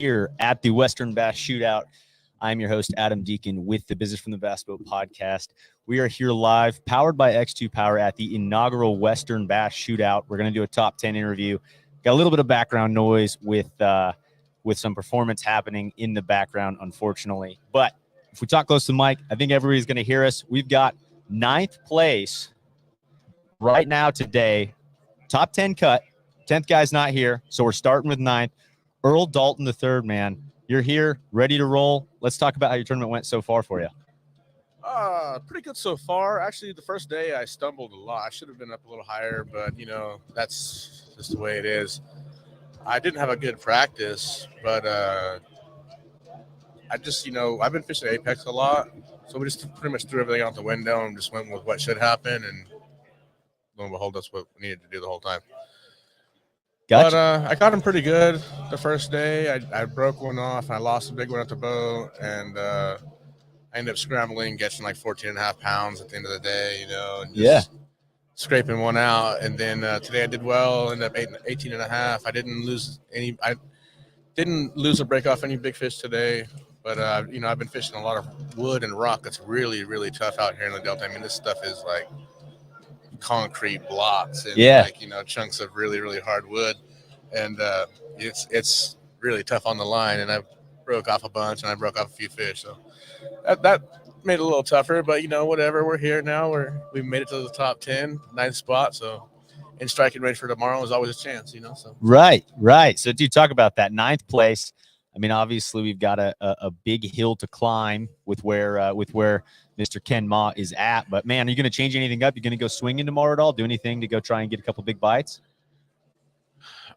here at the Western Bass Shootout. I'm your host, Adam Deakin, with the Business from the Bass Boat podcast. We are here live, powered by X2 Power, at the inaugural Western Bass Shootout. We're going to do a top 10 interview. Got a little bit of background noise with some performance happening in the background, unfortunately. But if we talk close to the mic, I think everybody's going to hear us. We've got 9th place right now today. Top 10 cut. 10th guy's not here, so we're starting with 9th. Earl Dalton, the third man. You're here, ready to roll. Let's talk about how your tournament went so far for you. Pretty good so far. Actually, the first day I stumbled a lot. I should have been up a little higher, but, that's just the way it is. I didn't have a good practice, but I just, I've been fishing Apex a lot, so we just pretty much threw everything out the window and just went with what should happen, and lo and behold, that's what we needed to do the whole time. Gotcha. But I got him pretty good the first day. I broke one off. I lost a big one at the boat, and I ended up scrambling, catching like 14.5 pounds at the end of the day, and just scraping one out. And then today I did well, ended up 18.5. I didn't lose or break off any big fish today. But, I've been fishing a lot of wood and rock. That's really, really tough out here in the Delta. I mean, this stuff is like concrete blocks and chunks of really, really hard wood. And it's really tough on the line. And I broke off a bunch and I broke off a few fish. So that made it a little tougher. But, whatever. We're here now. We made it to the top 10, 9th spot. So in striking range for tomorrow is always a chance, So Right. So, dude, talk about that 9th place. I mean, obviously, we've got a big hill to climb with where Mr. Ken Ma is at. But, man, are you going to change anything up? You going to go swinging tomorrow at all? Do anything to go try and get a couple big bites?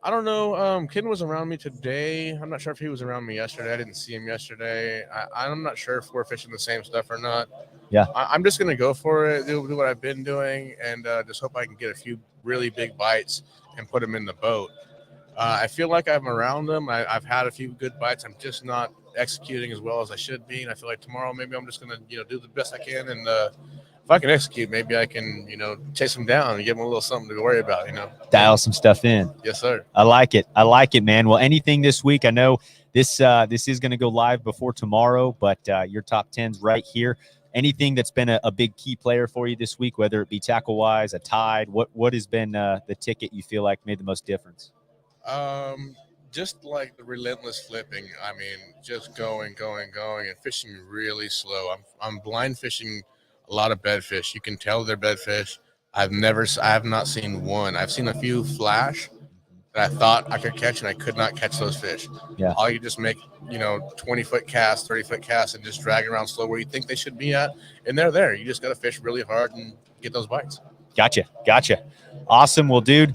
I don't know. Ken was around me today. I'm not sure if he was around me yesterday. I didn't see him yesterday. I'm not sure if we're fishing the same stuff or not. Yeah. I'm just going to go for it, do what I've been doing, and just hope I can get a few really big bites and put them in the boat. I feel like I'm around them. I've had a few good bites. I'm just not executing as well as I should be. And I feel like tomorrow maybe I'm just going to, do the best I can. And if I can execute, maybe I can, chase them down and give them a little something to worry about, Dial some stuff in. Yes, sir. I like it, man. Well, anything this week, I know this is going to go live before tomorrow, but your top 10's right here. Anything that's been a big key player for you this week, whether it be tackle-wise, a tide, what has been the ticket you feel like made the most difference? Just like the relentless flipping. I mean, just going and fishing really slow. I'm blind fishing a lot of bedfish. You can tell they're bedfish. I have not seen one. I've seen a few flash that I thought I could catch, and I could not catch those fish. Yeah. All you just make, 20-foot cast, 30-foot cast, and just drag around slow where you think they should be at, and they're there. You just got to fish really hard and get those bites. Gotcha. Awesome. Well, dude,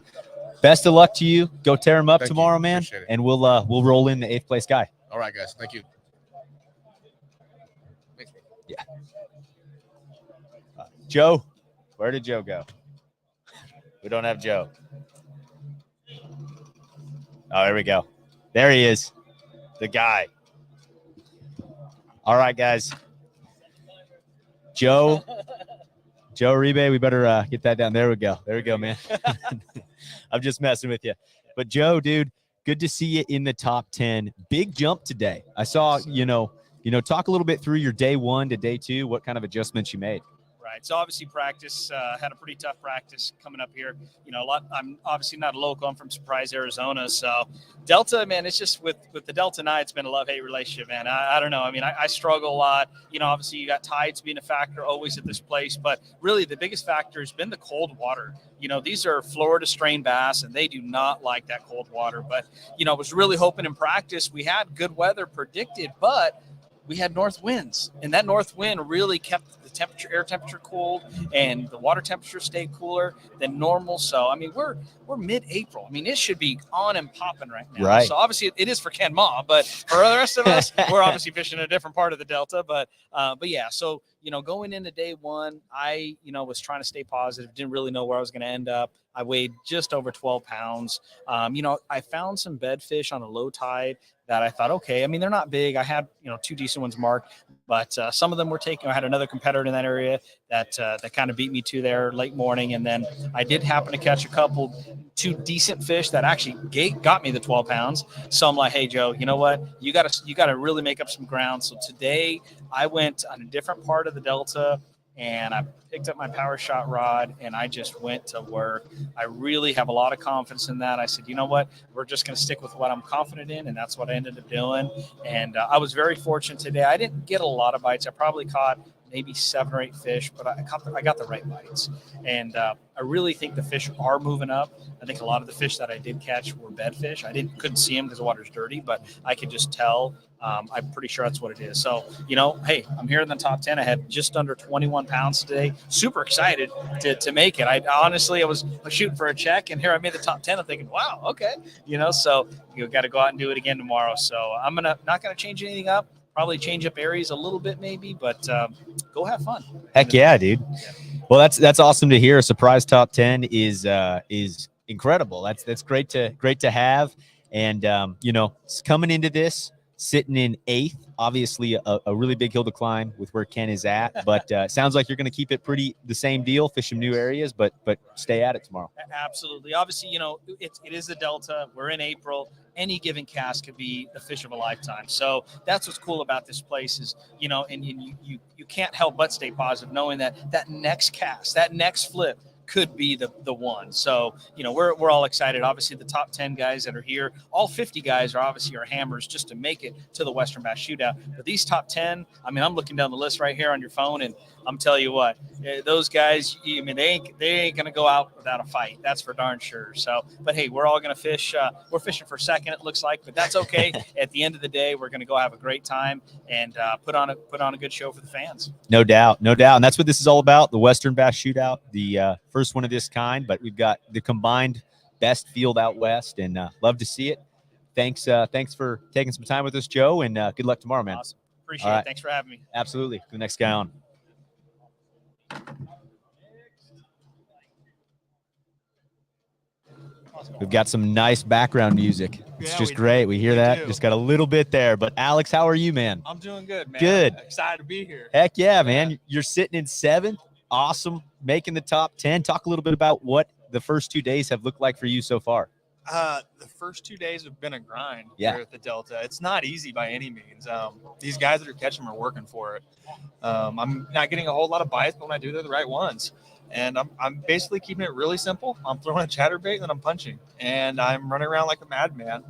best of luck to you. Go tear him up tomorrow, man. And we'll roll in the 8th place guy. All right, guys. Thank you. Thanks, bro. Yeah. Joe, where did Joe go? We don't have Joe. Oh, there we go. There he is, the guy. All right, guys. Joe Uribe, we better get that down. There we go, man. I'm just messing with you. But Joe, dude, good to see you in the top 10. Big jump today. I saw, talk a little bit through your day 1 to day 2, what kind of adjustments you made. Right. So obviously practice, had a pretty tough practice coming up here. I'm obviously not a local. I'm from Surprise, Arizona. So Delta, man, it's just with the Delta and I, it's been a love-hate relationship, man. I don't know. I mean, I struggle a lot. Obviously you got tides being a factor always at this place, but really the biggest factor has been the cold water. These are Florida strain bass, and they do not like that cold water. But, I was really hoping in practice we had good weather predicted, but we had north winds, and that north wind really kept the air temperature cold, and the water temperature stayed cooler than normal. So, I mean, we're mid-April. I mean, it should be on and popping right now. Right. So obviously it is for Ken Ma, but for the rest of us, we're obviously fishing in a different part of the Delta. But yeah, so going into day one, I, was trying to stay positive, didn't really know where I was going to end up. I weighed just over 12 pounds. I found some bedfish on a low tide that I thought, okay, I mean, they're not big. I had, 2 decent ones marked, but some of them were taken. I had another competitor in that area that kind of beat me to there late morning. And then I did happen to catch 2 decent fish that actually got me the 12 pounds. So I'm like, hey, Joe, you know what? You got to really make up some ground. So today I went on a different part of the Delta, and I picked up my power shot rod and I just went to work. I really have a lot of confidence in that. I said, you know what, we're just going to stick with what I'm confident in. And that's what I ended up doing. And I was very fortunate today. I didn't get a lot of bites. I probably caught maybe 7 or 8 fish, but I got the right bites. And I really think the fish are moving up. I think a lot of the fish that I did catch were bedfish. I couldn't see them because the water's dirty, but I could just tell. I'm pretty sure that's what it is. So, hey, I'm here in the top 10. I had just under 21 pounds today. Super excited to make it. I was shooting for a check, and here I made the top 10. I'm thinking, wow, okay. So you got to go out and do it again tomorrow. So I'm not going to change anything up. Probably change up areas a little bit maybe, but go have fun. Heck yeah, dude. Yeah. Well, that's awesome to hear. A surprise top 10 is incredible. That's great to have. And coming into this, sitting in 8th, obviously a really big hill to climb with where Ken is at, but sounds like you're going to keep it pretty the same deal, fish some new areas, but stay at it tomorrow. Absolutely. Obviously, it is the Delta. We're in April. Any given cast could be the fish of a lifetime. So that's what's cool about this place is, and you can't help but stay positive knowing that next cast, that next flip could be the one. So, we're all excited. Obviously, the top 10 guys that are here, all 50 guys are obviously our hammers just to make it to the Western Bass Shootout. But these top 10, I mean, I'm looking down the list right here on your phone, and I'm telling you what, those guys, I mean, they ain't going to go out without a fight. That's for darn sure. So, but hey, we're all going to fish. We're fishing for second, it looks like, but that's okay. At the end of the day, we're going to go have a great time and put on a good show for the fans. No doubt. And that's what this is all about, the Western Bass Shootout, the first one of this kind, but we've got the combined best field out west, and love to see it. Thanks for taking some time with us, Joe, and good luck tomorrow, man. Awesome. Appreciate it. Thanks for having me. Absolutely. The next guy on. We've got some nice background music. It's just great. We hear that. Just got a little bit there. But Alex, how are you, man? I'm doing good, man. Good. I'm excited to be here. Heck yeah, man. You're sitting in 7th. Awesome. Making the top 10. Talk a little bit about what the first 2 days have looked like for you so far. The first 2 days have been a grind here at the Delta. It's not easy by any means. These guys that are catching them are working for it. I'm not getting a whole lot of bites, but when I do, they're the right ones. And I'm basically keeping it really simple. I'm throwing a chatterbait and I'm punching. And I'm running around like a madman,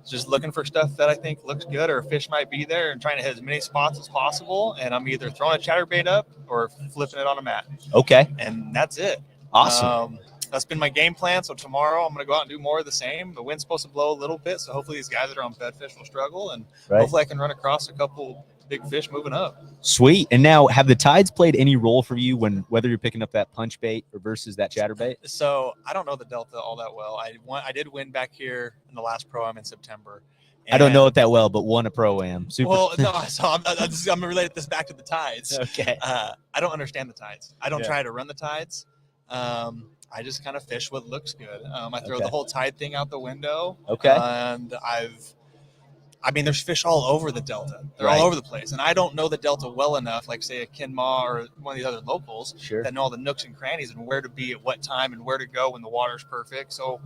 just looking for stuff that I think looks good or a fish might be there and trying to hit as many spots as possible. And I'm either throwing a chatterbait up or flipping it on a mat. Okay. And that's it. Awesome. That's been my game plan. So tomorrow I'm going to go out and do more of the same. The wind's supposed to blow a little bit. So hopefully these guys that are on bedfish will struggle. And hopefully I can run across a couple big fish moving up. Sweet. And now, have the tides played any role for you whether you're picking up that punch bait or versus that chatterbait? So I don't know the Delta all that well. I did win back here in the last Pro-Am in September. I don't know it that well, but won a Pro-Am. Super. Well, no, so I'm going to relate this back to the tides. Okay. I don't understand the tides. I don't try to run the tides. I just kind of fish what looks good. I throw the whole tide thing out the window. Okay. And there's fish all over the Delta. They're all over the place. And I don't know the Delta well enough, like say a Ken Ma or one of these other locals that know all the nooks and crannies and where to be at what time and where to go when the water's perfect. So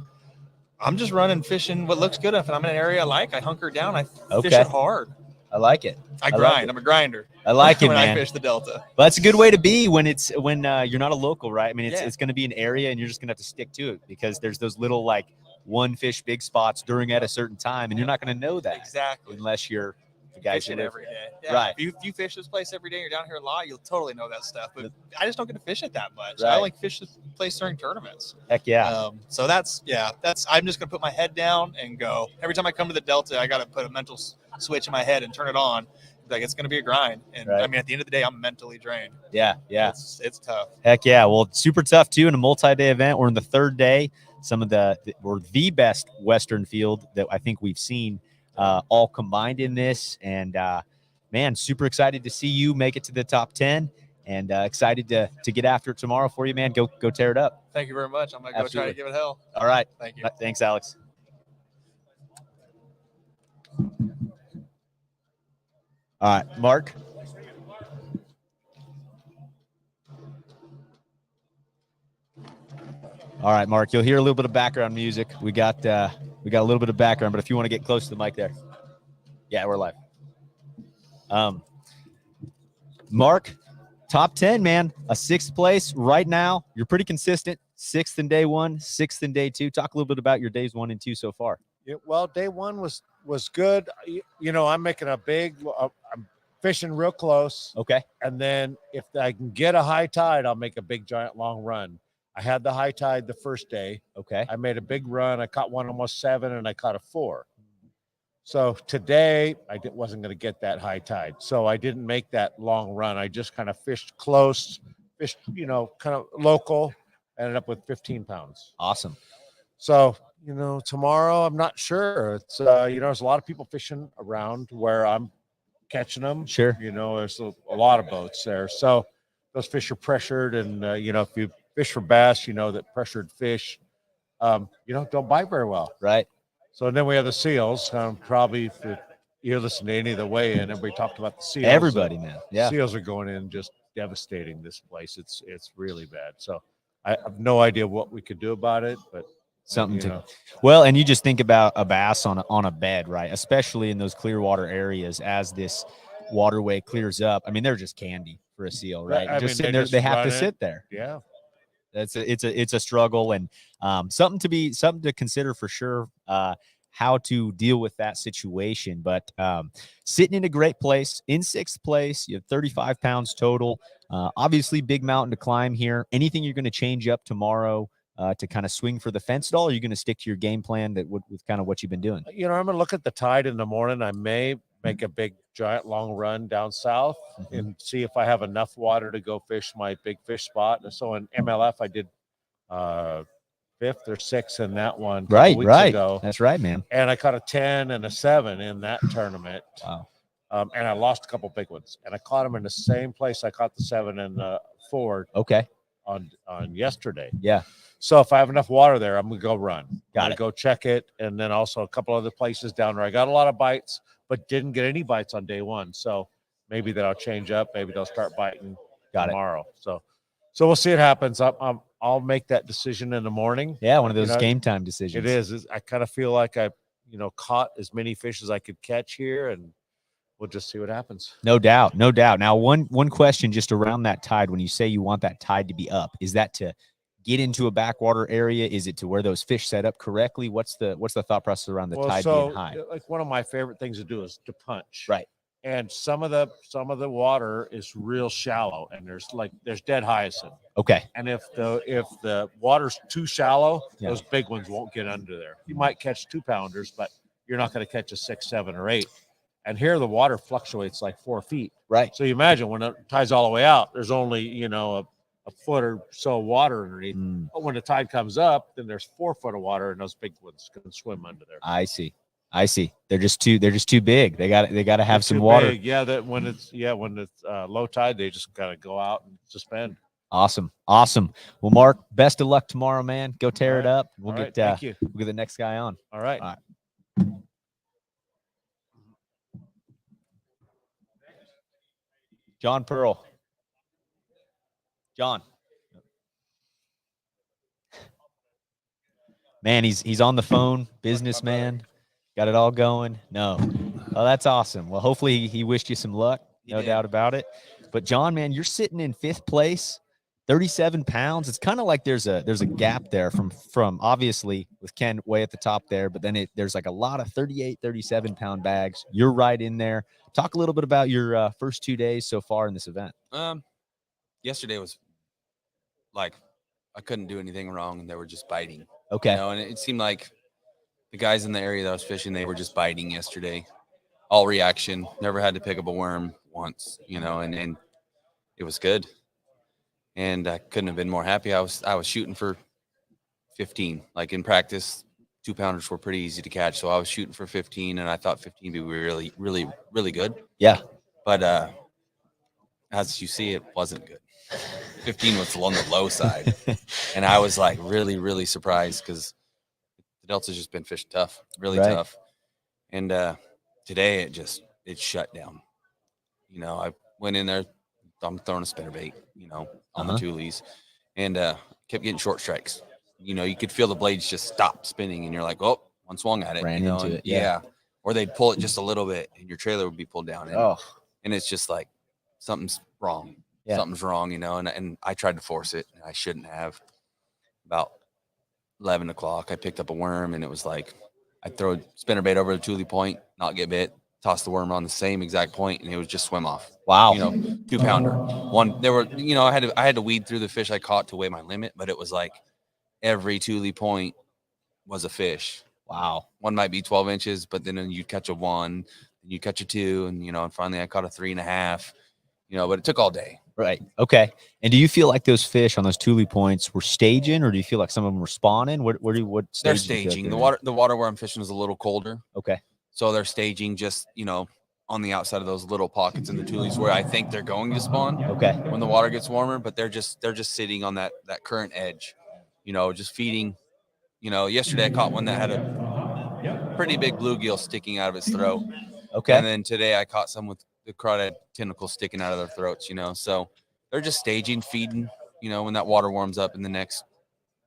I'm just running, fishing what looks good. If I'm in an area I like, I hunker down. I fish it hard. I like it. I grind. Like it. I'm a grinder. I like it, when man. I fish the Delta. Well, that's a good way to be when you're not a local, right? I mean, it's going to be an area and you're just going to have to stick to it because there's those little like one fish big spots during at a certain time, and you're not going to know that unless you're the guys fishing every day. Yeah. Right. If you fish this place every day, you're down here a lot, you'll totally know that stuff. But I just don't get to fish it that much. I only fish this place during tournaments. Heck yeah. So that's I'm just gonna put my head down and go. Every time I come to the Delta, I got to put a mental switch in my head and turn it on. Like it's gonna be a grind. And I mean, at the end of the day, I'm mentally drained. Yeah. It's tough. Heck yeah. Well, it's super tough too in a multi-day event. We're in the 3rd day. Some of we're the best Western field that I think we've seen all combined in this. And man, super excited to see you make it to the top 10. and excited to get after it tomorrow for you, man. Go tear it up. Thank you very much. I'm going to go try to give it hell. All right. Thank you. Thanks, Alex. All right, Mark. All right, Mark, you'll hear a little bit of background music. We got a little bit of background, but if you want to get close to the mic there. Yeah, we're live. Mark, top 10, man, a 6th place right now. You're pretty consistent. 6th in day 1, 6th in day 2. Talk a little bit about your days 1 and 2 so far. Yeah, well, day 1 was good. You know, I'm making I'm fishing real close. Okay. And then if I can get a high tide, I'll make a big, giant, long run. I had the high tide the first day. Okay. I made a big run. I caught one almost 7, and I caught a 4. So today I wasn't going to get that high tide. So I didn't make that long run. I just kind of fished close, you know, kind of local, ended up with 15 pounds. Awesome. So, you know, tomorrow I'm not sure. It's, you know, there's a lot of people fishing around where I'm catching them. Sure. You know, there's a lot of boats there. So those fish are pressured. And, you know, if you fish for bass, you know that pressured fish, you know, don't bite very well. Right. So then we have the seals. Probably if you listen to any of the weigh-in, everybody talked about the seals. Everybody, man. Yeah. Seals are going in just devastating this place. It's really bad. So I have no idea what we could do about it, but something to know. Well, and you just think about a bass on a bed, right? Especially in those clear water areas as this waterway clears up. I mean, they're just candy for a seal, right? Just sitting there, they have to sit there. Yeah. It's a struggle, and something to consider for sure. How to deal with that situation, but sitting in a great place in 6th place. You have 35 pounds total. Obviously, big mountain to climb here. Anything you're going to change up tomorrow to kind of swing for the fence at all? Or are you going to stick to your game plan with kind of what you've been doing? You know, I'm going to look at the tide in the morning. I may make a big, giant, long run down south and see if I have enough water to go fish my big fish spot. So in MLF, I did 5th or 6th in that one. Right. Ago. That's right, man. And I caught a 10 and a 7 in that tournament. Wow. And I lost a couple big ones. And I caught them in the same place I caught the 7 and the 4. Okay. On yesterday. Yeah. So if I have enough water there, I'm gonna go run. Go check it, and then also a couple other places down there. I got a lot of bites, but didn't get any bites on day 1. So maybe that'll change up. Maybe they'll start biting tomorrow. So we'll see what happens. I'll make that decision in the morning. Yeah, one of those game time decisions. It is. I kind of feel like I, caught as many fish as I could catch here, and we'll just see what happens. No doubt. Now, one question just around that tide. When you say you want that tide to be up, is that to get into a backwater area? Is it to where those fish set up correctly? What's the thought process around the tide being high? Like one of my favorite things to do is to punch. Right. And some of the water is real shallow, and there's dead hyacinth. Okay. And if the water's too shallow, those big ones won't get under there. You might catch 2-pounders, but you're not going to catch a 6, 7, or 8. And here the water fluctuates like 4 feet. Right. So you imagine when it tides all the way out, there's only, a foot or so of water underneath. But when the tide comes up, then there's 4 foot of water, and those big ones can swim under there. I see. They're just too big. They got to have some water. Big. Yeah. When it's low tide, they just gotta go out and suspend. Awesome. Well, Mark, best of luck tomorrow, man. Go tear it up. We'll get thank you. We'll get the next guy on. All right. John Pearl. John. Man, he's on the phone, businessman. Got it all going. No. Oh, that's awesome. Well, hopefully he wished you some luck. No doubt about it. But John, man, you're sitting in 5th place, 37 pounds. It's kind of like there's a gap there from obviously with Ken way at the top there, but then there's like a lot of 38, 37 pound bags. You're right in there. Talk a little bit about your first 2 days so far in this event. Yesterday was like I couldn't do anything wrong, and they were just biting. Okay. And it seemed like the guys in the area that I was fishing, they were just biting yesterday. All reaction. Never had to pick up a worm once, and it was good. And I couldn't have been more happy. I was shooting for 15. Like in practice, 2-pounders were pretty easy to catch. So I was shooting for 15, and I thought 15 would be really, really, really good. Yeah. But as you see, it wasn't good. 15 was on the low side. And I was like really, really surprised because the Delta's just been fishing tough, really tough. And today it shut down. You know, I went in there, I'm throwing a spinnerbait, you know, on the toolies, and kept getting short strikes. You know, you could feel the blades just stop spinning, and you're like, oh, one swung at it. Ran you know, into and, it. Yeah. Or they'd pull it just a little bit, and your trailer would be pulled down. And, and it's just like something's wrong. Yeah. Something's wrong, you know, and I tried to force it, and I shouldn't have. About 11 o'clock, I picked up a worm, and it was like I'd throw a spinnerbait over the toolie point, not get bit, toss the worm on the same exact point, and it would just swim off. Wow. You know, 2-pounder. One, there were, you know, I had to weed through the fish I caught to weigh my limit, but it was like every toolie point was a fish. Wow. One might be 12 inches, but then you'd catch a 1, and you catch a 2, and, you know, and finally I caught a 3.5, you know, but it took all day. Right. Okay. And do you feel like those fish on those toolie points were staging, or do you feel like some of them were spawning? What they're staging. The water where I'm fishing is a little colder. Okay. So they're staging just, you know, on the outside of those little pockets in the toolies where I think they're going to spawn. Okay. When the water gets warmer, but they're just sitting on that current edge, you know, just feeding. You know, yesterday I caught one that had a pretty big bluegill sticking out of its throat. Okay. And then today I caught some with the crawdad tentacles sticking out of their throats, you know. So they're just staging, feeding, you know, when that water warms up in the next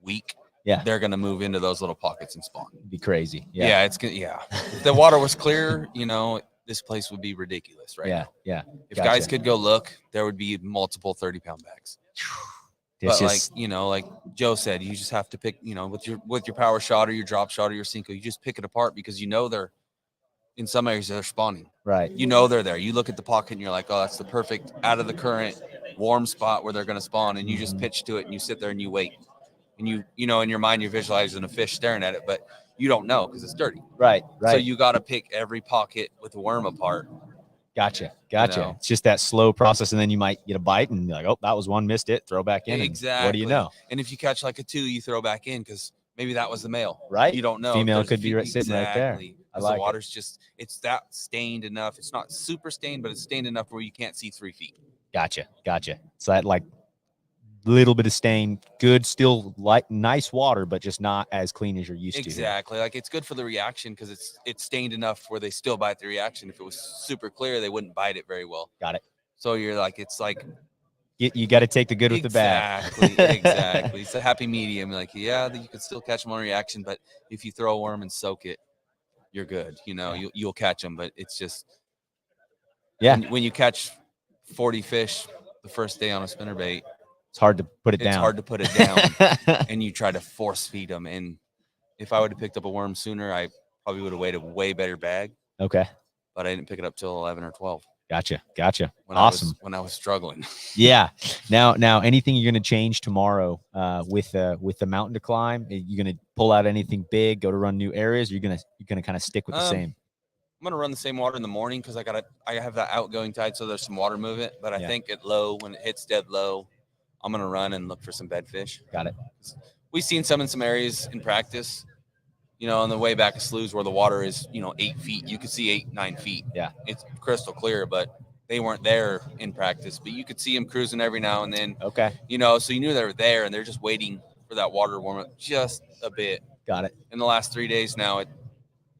week. Yeah, they're going to move into those little pockets and spawn. It'd be crazy. Yeah, it's good. Yeah. If the water was clear, you know, this place would be ridiculous right now. Yeah. If guys could go look, there would be multiple 30-pound bags. But like, you know, like Joe said, you just have to pick, you know, with your power shot or your drop shot or your Cinco, you just pick it apart because you know they're in some areas they're spawning. Right. You know they're there. You look at the pocket and you're like, oh, that's the perfect out of the current warm spot where they're going to spawn, and you just pitch to it and you sit there and you wait. And you know, in your mind, you're visualizing a fish staring at it, but you don't know because it's dirty. Right. So you got to pick every pocket with the worm apart. Gotcha. You know? It's just that slow process, and then you might get a bite and be like, oh, that was one, missed it, throw back in. Exactly. What do you know? And if you catch like a 2, you throw back in because maybe that was the male. Right. You don't know. Female could be sitting right there. I like the water's just, it's that stained enough. It's not super stained, but it's stained enough where you can't see 3 feet. Gotcha. So that like little bit of stain, good, still like nice water, but just not as clean as you're used to. Exactly. Like it's good for the reaction because it's stained enough where they still bite the reaction. If it was super clear, they wouldn't bite it very well. Got it. So you're like, it's like you got to take the good with the bad. Exactly. It's a happy medium. Like, yeah, you could still catch them on reaction, but if you throw a worm and soak it, you're good. You know, you'll catch them, but it's just when you catch 40 fish the first day on a spinnerbait, it's hard to put it down. It's hard to put it down, and you try to force feed them. And if I would have picked up a worm sooner, I probably would have weighed a way better bag. Okay, but I didn't pick it up till 11 or 12. Gotcha. Awesome. When I was struggling. Yeah. Now, anything you're going to change tomorrow with the mountain to climb? Are you going to pull out anything big? Go to run new areas? Or you're gonna kind of stick with the same? I'm gonna run the same water in the morning because I have that outgoing tide, so there's some water movement. But I think at low, when it hits dead low, I'm gonna run and look for some bedfish. Got it. We've seen some in some areas in practice. You know, on the way back of sloughs where the water is, 8 feet, you could see 8-9 feet. Yeah, it's crystal clear, but they weren't there in practice. But you could see them cruising every now and then. Okay. So you knew they were there, and they're just waiting for that water to warm up just a bit. Got it. In the last 3 days now,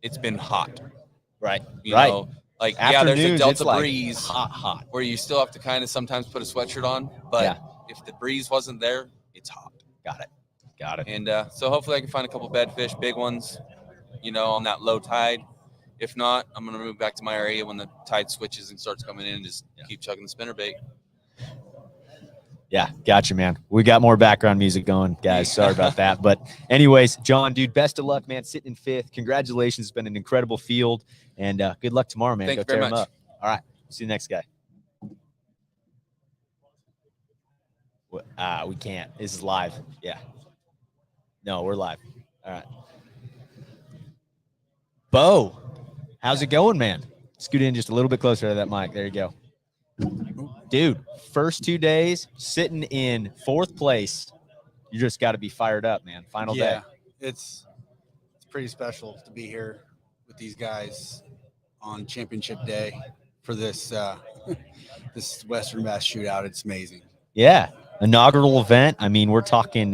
it's been hot. Right. You know, like there's a delta breeze, hot, where you still have to kind of sometimes put a sweatshirt on. But if the breeze wasn't there, it's hot. Got it. And so hopefully I can find a couple bedfish, big ones, on that low tide. If not, I'm going to move back to my area when the tide switches and starts coming in and just keep chugging the spinnerbait. Yeah, gotcha, man. We got more background music going, guys. Sorry about that. But anyways, John, dude, best of luck, man. Sitting in 5th. Congratulations. It's been an incredible field. And good luck tomorrow, man. Thank Go you very tear much. them up. All right. See you next guy. We can't. This is live. Yeah. No, we're live. All right. Bo, how's it going, man? Scoot in just a little bit closer to that mic. There you go. Dude, first 2 days, sitting in 4th place. You just got to be fired up, man. Final day. Yeah, it's pretty special to be here with these guys on championship day for this this Western Bass Shootout. It's amazing. Yeah, inaugural event. I mean, we're talking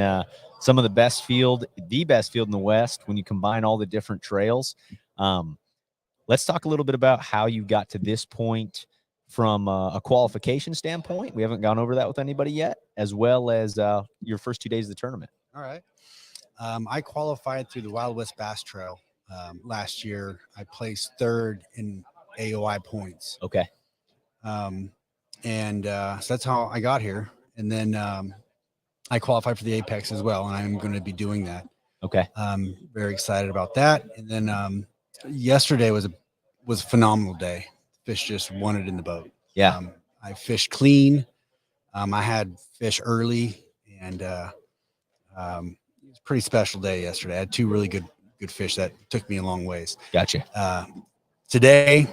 some of the best field in the West when you combine all the different trails. Let's talk a little bit about how you got to this point from a qualification standpoint. We haven't gone over that with anybody yet, as well as your first 2 days of the tournament. All right. I qualified through the Wild West Bass Trail last year. I placed third in AOI points. Okay. So that's how I got here. And then I qualified for the Apex as well, and I'm going to be doing that. Okay. I'm very excited about that. And then yesterday was a phenomenal day. Fish just wanted in the boat. Yeah. I fished clean. I had fish early, and it was a pretty special day yesterday. I had two really good fish that took me a long ways. Gotcha. Today,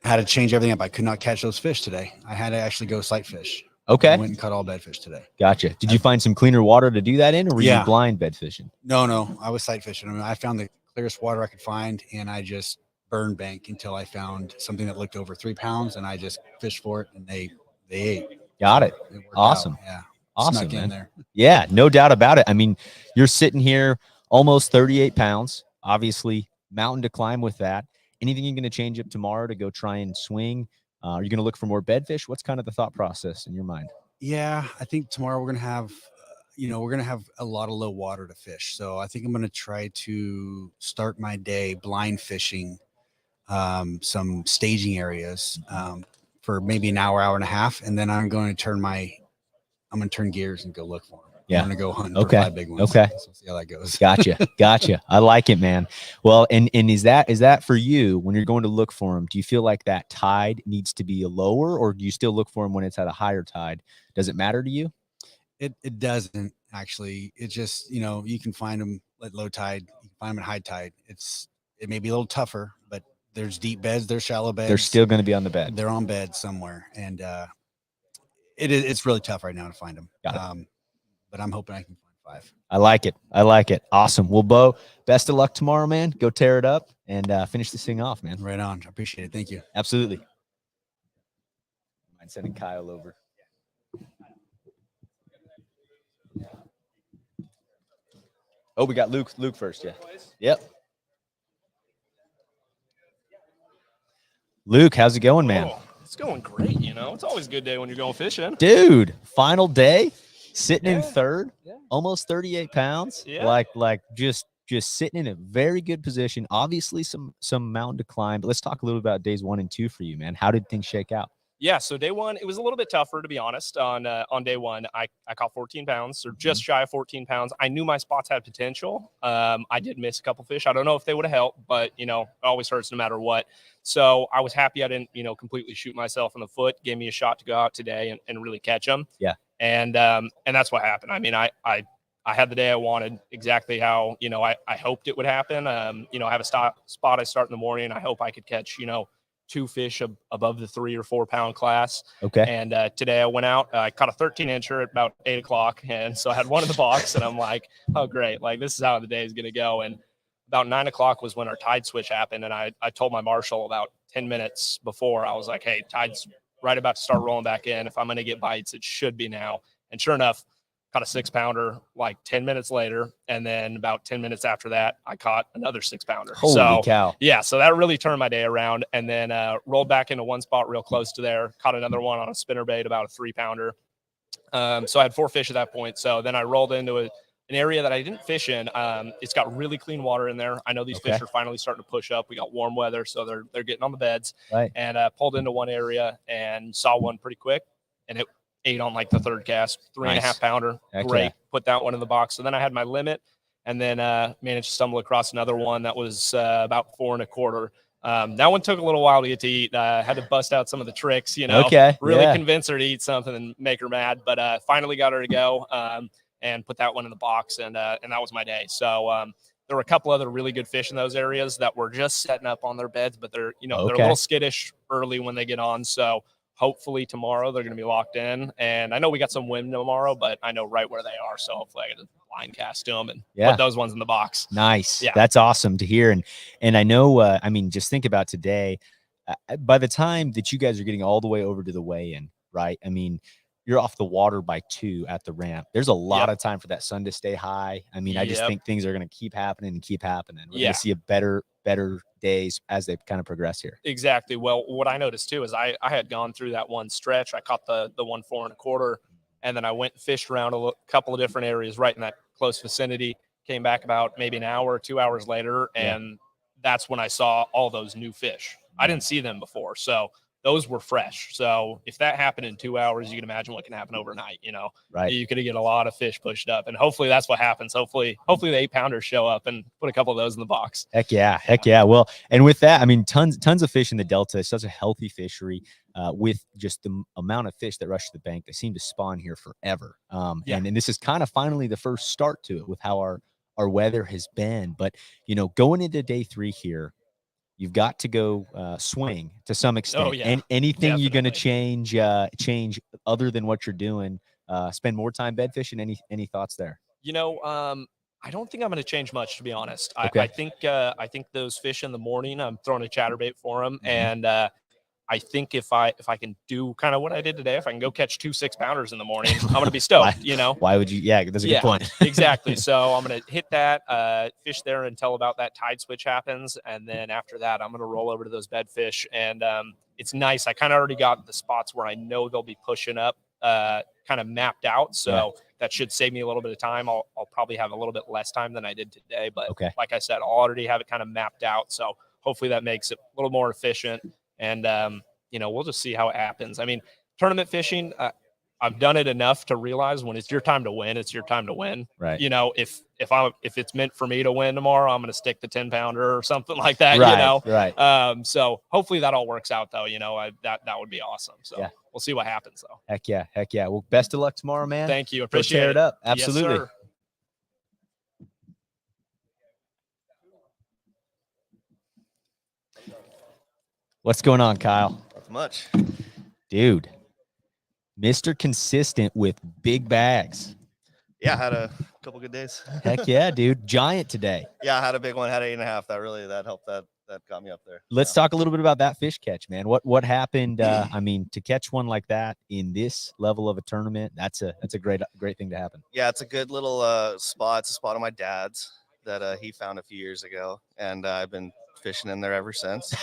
I had to change everything up. I could not catch those fish today. I had to actually go sight fish. Okay. I went and caught all bedfish today. Gotcha. Did you find some cleaner water to do that in, or were Yeah. you blind bed fishing? No, I was sight fishing. I mean, I found the clearest water I could find, and I just burned bank until I found something that looked over 3 pounds, and I just fished for it, and they ate. Got it. It worked Awesome. out. Yeah. Awesome, Snuck in man. there. Yeah, no doubt about it. I mean, you're sitting here almost 38 pounds, obviously mountain to climb with that. Anything you're going to change up tomorrow to go try and swing? Are you going to look for more bedfish? What's kind of the thought process in your mind? Yeah, I think tomorrow we're going to have, we're going to have a lot of low water to fish. So I think I'm going to try to start my day blind fishing some staging areas for maybe an hour, hour and a half. And then I'm going to turn gears and go look for them. Yeah. I'm going to go hunt Okay. for 5 big ones. Okay. So see how that goes. Gotcha. I like it, man. Well, and is that for you when you're going to look for them? Do you feel like that tide needs to be lower, or do you still look for them when it's at a higher tide? Does it matter to you? It doesn't actually. It just, you can find them at low tide. You can find them at high tide. It may be a little tougher, but there's deep beds, there's shallow beds. They're still going to be on the bed. They're on bed somewhere. And it's really tough right now to find them. Got it. But I'm hoping I can find 5. I like it. Awesome. Well, Bo, best of luck tomorrow, man. Go tear it up and finish this thing off, man. Right on. I appreciate it. Thank you. Absolutely. Mind sending Kyle over. Oh, we got Luke first. Yeah. Yep. Luke, how's it going, man? Oh, it's going great. It's always a good day when you're going fishing. Dude, final day, sitting in third, Yeah. almost 38 pounds. Yeah. Like just sitting in a very good position. Obviously some mountain to climb, but let's talk a little about days 1 and 2 for you, man. How did things shake out? Yeah, so day one, it was a little bit tougher, to be honest. On day one, I caught 14 pounds, or just shy of 14 pounds. I knew my spots had potential. I did miss a couple fish. I don't know if they would have helped, but, it always hurts no matter what. So I was happy I didn't, completely shoot myself in the foot. Gave me a shot to go out today and really catch them. Yeah. And that's what happened. I mean, I had the day I wanted, exactly how, I hoped it would happen. I have a spot I start in the morning. I hope I could catch, 2 fish above the 3 or 4 pound class. Okay. And today I went out, I caught a 13-incher at about 8 o'clock. And so I had one in the box, and I'm like, oh, great. Like, this is how the day is going to go. And about 9 o'clock was when our tide switch happened. And I told my marshal about 10 minutes before, I was like, hey, tide's right about to start rolling back in. If I'm going to get bites, it should be now. And sure enough, caught a 6-pounder like 10 minutes later. And then about 10 minutes after that, I caught another 6-pounder. Holy cow. Yeah. So that really turned my day around, and then rolled back into one spot real close to there, caught another one on a spinnerbait, about a 3-pounder. So I had 4 fish at that point. So then I rolled into an area that I didn't fish in. It's got really clean water in there. I know these fish are finally starting to push up. We got warm weather, so they're getting on the beds. Right. And pulled into one area and saw one pretty quick, and it ate on like the 3rd cast, 3.5 pounder. Heck Great. yeah. Put that one in the box. So then I had my limit, and then managed to stumble across another one that was about 4 1/4. That one took a little while to get to eat. Had to bust out some of the tricks, really convince her to eat something and make her mad, but finally got her to go and put that one in the box, and that was my day. So there were a couple other really good fish in those areas that were just setting up on their beds, but they're, they're a little skittish early when they get on. So hopefully tomorrow they're going to be locked in. And I know we got some wind tomorrow, but I know right where they are. So hopefully I get a line cast to them and put those ones in the box. Nice. Yeah. That's awesome to hear. And I know, just think about today. by the time that you guys are getting all the way over to the weigh-in, right? I mean, you're off the water by 2 at the ramp. There's a lot of time for that sun to stay high. I mean, I just think things are going to keep happening and keep happening. We're going to see a better days as they kind of progress here. Exactly. Well, what I noticed too is I had gone through that one stretch. I caught the 1 4 1/4, and then I went and fished around a couple of different areas right in that close vicinity. Came back about maybe an hour or 2 hours later, and that's when I saw all those new fish. I didn't see them before, so those were fresh. So if that happened in 2 hours, you can imagine what can happen overnight. Right? You could get a lot of fish pushed up, and hopefully that's what happens. Hopefully the 8-pounders show up and put a couple of those in the box. Heck yeah. Well, and with that, I mean, tons of fish in the Delta. It's such a healthy fishery. With just the amount of fish that rush to the bank, they seem to spawn here forever. And this is kind of finally the first start to it with how our weather has been. But going into day 3 here, you've got to go swing to some extent. And anything you're going to change other than what you're doing, spend more time bed fishing. Any thoughts there? I don't think I'm going to change much, to be honest. Okay. I think those fish in the morning, I'm throwing a chatterbait for them. And I think if I can do kind of what I did today, if I can go catch 2 6-pounders in the morning, I'm going to be stoked. Why would you? Yeah, that's a good point. Exactly. So I'm going to hit that fish there until about that tide switch happens, and then after that, I'm going to roll over to those bed fish. And it's nice. I kind of already got the spots where I know they'll be pushing up, kind of mapped out. So that should save me a little bit of time. I'll probably have a little bit less time than I did today, but like I said, I'll already have it kind of mapped out. So hopefully that makes it a little more efficient. And, we'll just see how it happens. I mean, tournament fishing, I've done it enough to realize when it's your time to win, it's your time to win. Right. If it's meant for me to win tomorrow, I'm going to stick the 10-pounder or something like that, Right. So hopefully that all works out though. That would be awesome. So we'll see what happens though. Heck yeah. Well, best of luck tomorrow, man. Thank you. Appreciate it. Tear it up. Absolutely. Yes, What's going on, Kyle? Not much. Dude, Mr. Consistent with big bags. Yeah, I had a couple good days. Heck yeah, dude. Giant today. Yeah, I had a big one, had 8.5. That helped. That got me up there. Let's talk a little bit about that fish catch, man. What happened? I mean, to catch one like that in this level of a tournament, that's a great thing to happen. Yeah, it's a good little spot. It's a spot of my dad's that he found a few years ago, and I've been fishing in there ever since.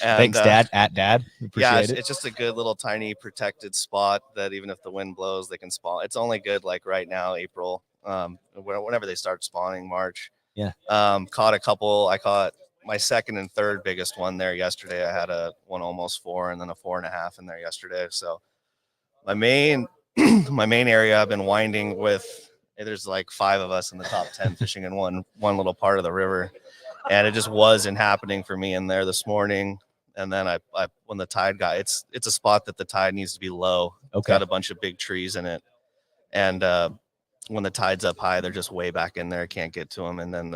And, thanks, Dad. At Dad. Appreciate it. It's just a good little tiny protected spot that even if the wind blows, they can spawn. It's only good like right now, April, whenever they start spawning, March. Yeah. Caught a couple. I caught my second and third biggest one there yesterday. I had one almost 4 and then a 4.5 in there yesterday. So my main area I've been winding with. There's like 5 of us in the top 10 fishing in one little part of the river. And it just wasn't happening for me in there this morning. And then I when the tide got, it's a spot that the tide needs to be low. Okay. It's got a bunch of big trees in it. And when the tide's up high, they're just way back in there. Can't get to them. And then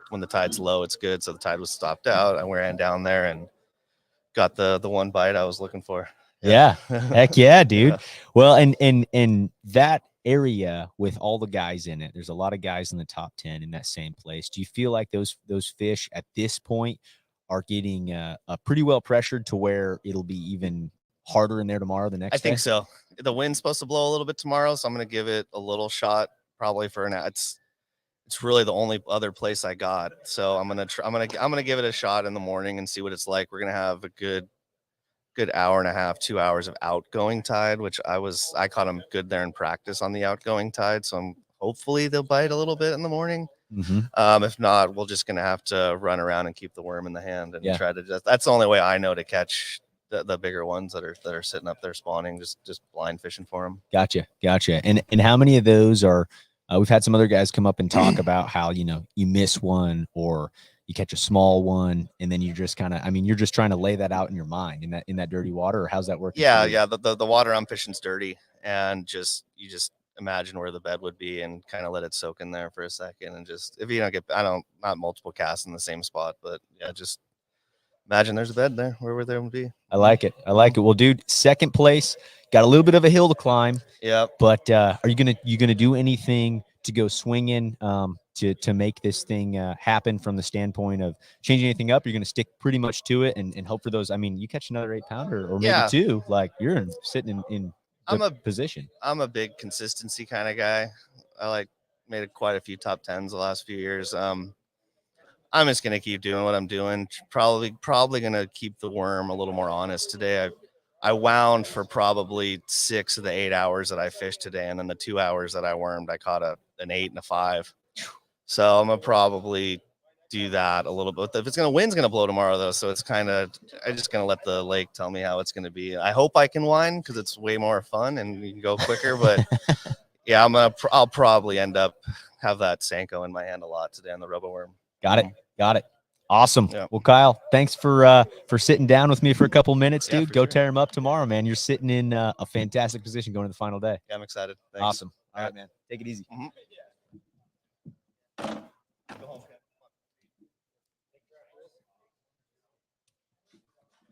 when the tide's low, it's good. So the tide was stopped out. I ran down there and got the one bite I was looking for. Yeah. Heck yeah, dude. Yeah. Well, and that area with all the guys in it, there's a lot of guys in the top 10 in that same place. Do you feel like those fish at this point are getting pretty well pressured to where it'll be even harder in there tomorrow, the next day? I think so. The wind's supposed to blow a little bit tomorrow, so I'm going to give it a little shot probably for an it's really the only other place I got. So I'm going to give it a shot in the morning and see what it's like. We're going to have a good hour and a half, 2 hours of outgoing tide, which I caught them good there in practice on the outgoing tide. So hopefully they'll bite a little bit in the morning. Mm-hmm. If not, we'll just going to have to run around and keep the worm in the hand and try to that's the only way I know to catch the bigger ones that are sitting up there spawning, just blind fishing for them. Gotcha. And how many of those are, we've had some other guys come up and talk about how, you miss one or you catch a small one and then you're just you're just trying to lay that out in your mind in that dirty water, or how's that working? Yeah. The water I'm fishing's dirty, and you just imagine where the bed would be and kind of let it soak in there for a second. And just, if you don't get, not multiple casts in the same spot, but yeah, just imagine there's a bed there, wherever there would be. I like it. Well, dude, second place, got a little bit of a hill to climb. Yeah. But are you gonna do anything to go swinging to make this thing happen from the standpoint of changing anything up? You're going to stick pretty much to it and hope for those. I mean, you catch another 8-pounder or maybe two, like you're sitting in the position. I'm a big consistency kind of guy. I made quite a few top 10s the last few years. I'm just going to keep doing what I'm doing. Probably going to keep the worm a little more honest today. I wound for probably 6 of the 8 hours that I fished today. And then the 2 hours that I wormed, I caught an 8 and a 5. So I'm going to probably do that a little bit. If it's going to, wind's going to blow tomorrow though. So it's I'm just going to let the lake tell me how it's going to be. I hope I can wind because it's way more fun and you can go quicker. But yeah, I'll probably end up have that Senko in my hand a lot today on the RoboWorm. Got it. Awesome. Yeah. Well, Kyle, thanks for sitting down with me for a couple minutes, dude. Go tear him up tomorrow, man. You're sitting in a fantastic position going to the final day. Yeah, I'm excited. Thanks. Awesome. All right, man. Take it easy.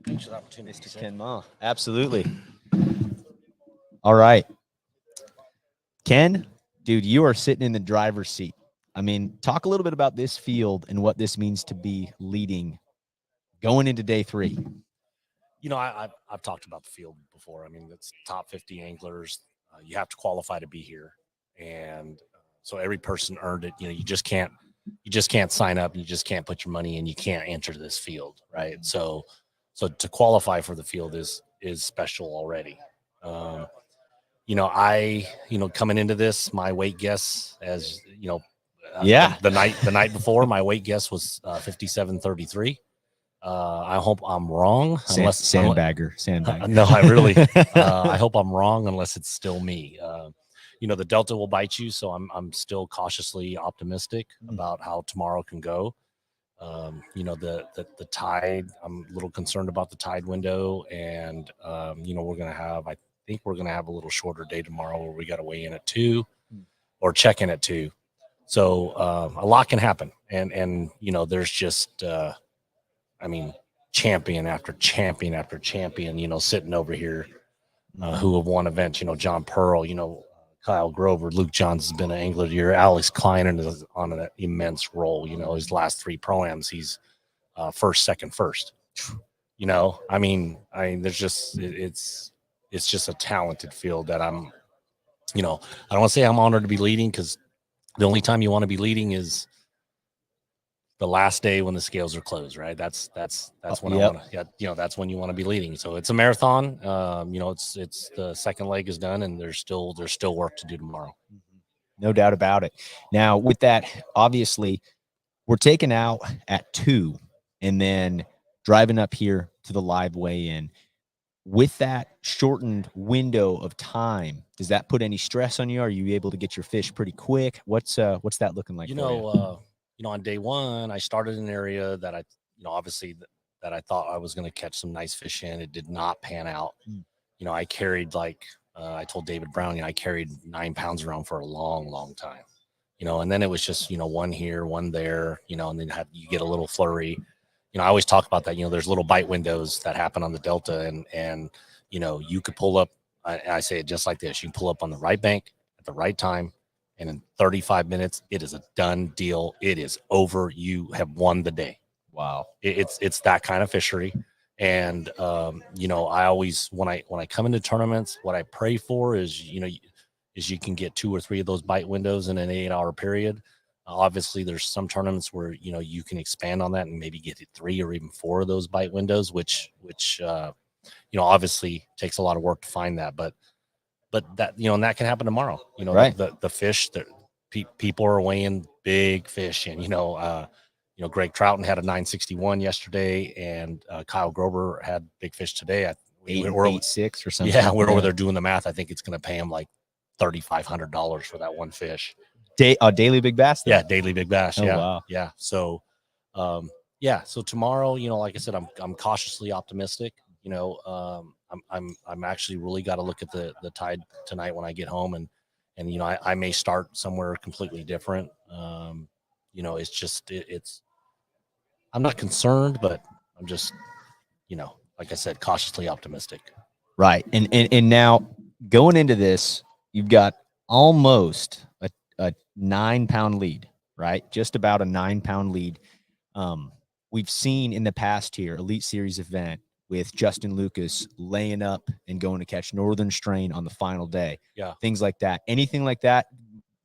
Thanks for the opportunity, Mr. Ken Ma. Absolutely. All right. Ken, dude, you are sitting in the driver's seat. I mean, talk a little bit about this field and what this means to be leading going into day 3. You know, I've talked about the field before. I mean, it's top 50 anglers. You have to qualify to be here, and so every person earned it. You know, you just can't sign up. You just can't put your money in. You can't enter this field, right? So to qualify for the field is special already. You know, coming into this, my weight guess, as you know. The night before, my weight guess was 57.33. I hope I'm wrong. Sandbagger. No, I really. I hope I'm wrong unless it's still me. You know, the Delta will bite you, so I'm still cautiously optimistic about how tomorrow can go. You know, the tide. I'm a little concerned about the tide window, and you know, I think we're gonna have a little shorter day tomorrow where we got to weigh in at 2 or check in at 2. So a lot can happen, and you know, there's just I mean, champion after champion after champion, you know, sitting over here who have won events. You know, John Pearl, you know, Kyle Grover, Luke Johns has been an angler of the year. Alex Kleiner is on an immense roll. You know, his last 3 pro-ams, he's first, second, first. You know, I mean, there's just it's just a talented field that I'm. You know, I don't want to say I'm honored to be leading because. The only time you want to be leading is the last day when the scales are closed, right? That's when I want to. Yeah, you know, that's when you want to be leading. So it's a marathon. You know, it's the second leg is done, and there's still work to do tomorrow. No doubt about it. Now, with that, obviously, we're taking out at 2, and then driving up here to the live weigh-in. With that shortened window of time, does that put any stress on you? Are you able to get your fish pretty quick? What's that looking like? You know, on day 1, I started in an area that obviously that I thought I was going to catch some nice fish in. It did not pan out. You know, I carried I told David Brown, you know, I carried 9 pounds around for a long, long time. You know, and then it was just, you know, one here, one there, you know, and then you get a little flurry. You know, I always talk about that. You know, there's little bite windows that happen on the Delta, and you know, you could pull up. I say it just like this: you can pull up on the right bank at the right time, and in 35 minutes, it is a done deal. It is over. You have won the day. Wow! It's that kind of fishery, and you know, I always when I come into tournaments, what I pray for is you can get 2 or 3 of those bite windows in an 8-hour period. Obviously, there's some tournaments where you know you can expand on that and maybe get 3 or even 4 of those bite windows, which you know, obviously takes a lot of work to find that. But that, you know, and that can happen tomorrow. You know, right. the fish that people are weighing big fish, and you know, Greg Trouton had a 961 yesterday, and Kyle Grover had big fish today. We're 8.6 or something. Yeah, we're over there doing the math. I think it's going to pay him like $3,500 for that one fish. Daily big bass though? Yeah, daily big bass. Oh, yeah. Wow. Yeah. So so tomorrow, you know, like I said, I'm cautiously optimistic. You know, I'm actually really got to look at the tide tonight when I get home, and you know, I may start somewhere completely different. You know, it's just I'm not concerned, but I'm just, you know, like I said, cautiously optimistic. Right. And now going into this, you've got almost a 9-pound lead, right? Just about a 9-pound lead. We've seen in the past here, Elite Series event with Justin Lucas laying up and going to catch Northern Strain on the final day. Yeah. Things like that. Anything like that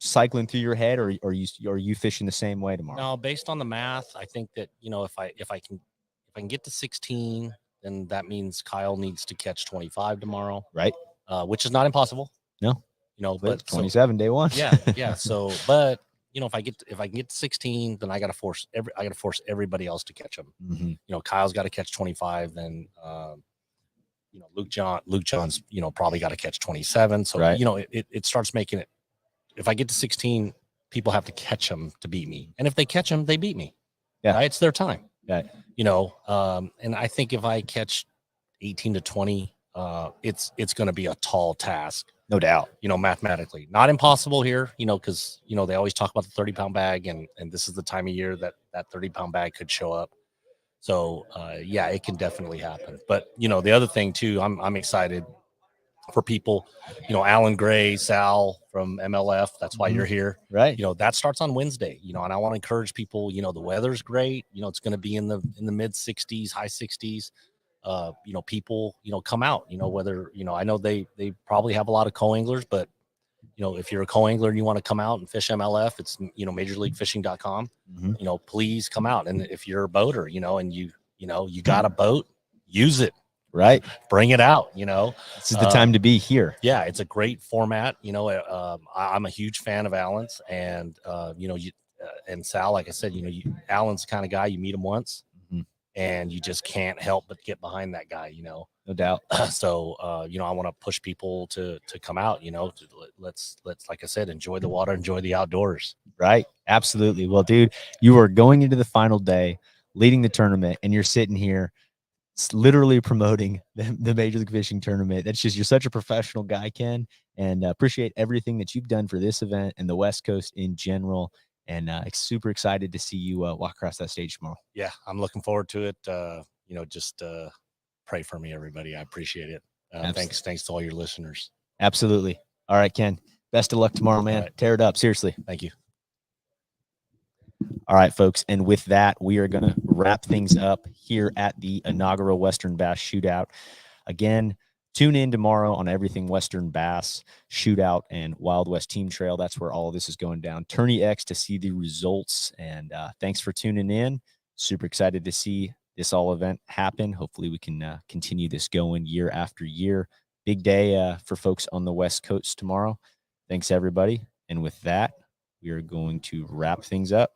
cycling through your head, or are you fishing the same way tomorrow? No, based on the math, I think that, if I can get to 16, then that means Kyle needs to catch 25 tomorrow. Right. Which is not impossible. No. But 27 day one. Yeah. Yeah. So, but if I can get to 16, then I got to force everybody else to catch them. Mm-hmm. Kyle's got to catch 25. Then, Luke John's, probably got to catch 27. So, right. It starts making it. If I get to 16, people have to catch them to beat me. And if they catch them, they beat me. Yeah. Right? It's their time. Yeah. And I think if I catch 18 to 20, it's going to be a tall task. No doubt. Mathematically. Not impossible here, because, they always talk about the 30-pound bag, and this is the time of year that 30-pound bag could show up. So, yeah, it can definitely happen. But, the other thing, too, I'm excited for people, Alan Gray, Sal from MLF. That's why you're here. Right. That starts on Wednesday, and I want to encourage people, the weather's great. It's going to be in the mid 60s, high 60s. People, come out, whether, I know they probably have a lot of co-anglers, but, if you're a co-angler and you want to come out and fish MLF, it's, majorleaguefishing.com, please come out. And if you're a boater, and you got a boat, use it. Right. Bring it out, This is the time to be here. Yeah. It's a great format. I'm a huge fan of Alan's, and, and Sal, like I said, Alan's the kind of guy, you meet him once, and you just can't help but get behind that guy, No doubt. So, I want to push people to come out, let's, like I said, enjoy the water, enjoy the outdoors. Right. Absolutely. Well, dude, you are going into the final day, leading the tournament, and you're sitting here literally promoting the Major League Fishing tournament. That's just, you're such a professional guy, Ken, and appreciate everything that you've done for this event and the West Coast in general. And super excited to see you walk across that stage tomorrow. Yeah, I'm looking forward to it. Just pray for me, everybody. I appreciate it. Thanks to all your listeners. Absolutely. All right, Ken. Best of luck tomorrow, man. Right. Tear it up. Seriously. Thank you. All right, folks. And with that, we are going to wrap things up here at the inaugural Western Bass Shootout. Again, tune in tomorrow on everything Western Bass Shootout and Wild West Team Trail. That's where all of this is going down. Tourney X to see the results. And thanks for tuning in. Super excited to see this all event happen. Hopefully we can continue this going year after year. Big day for folks on the West Coast tomorrow. Thanks, everybody. And with that, we are going to wrap things up.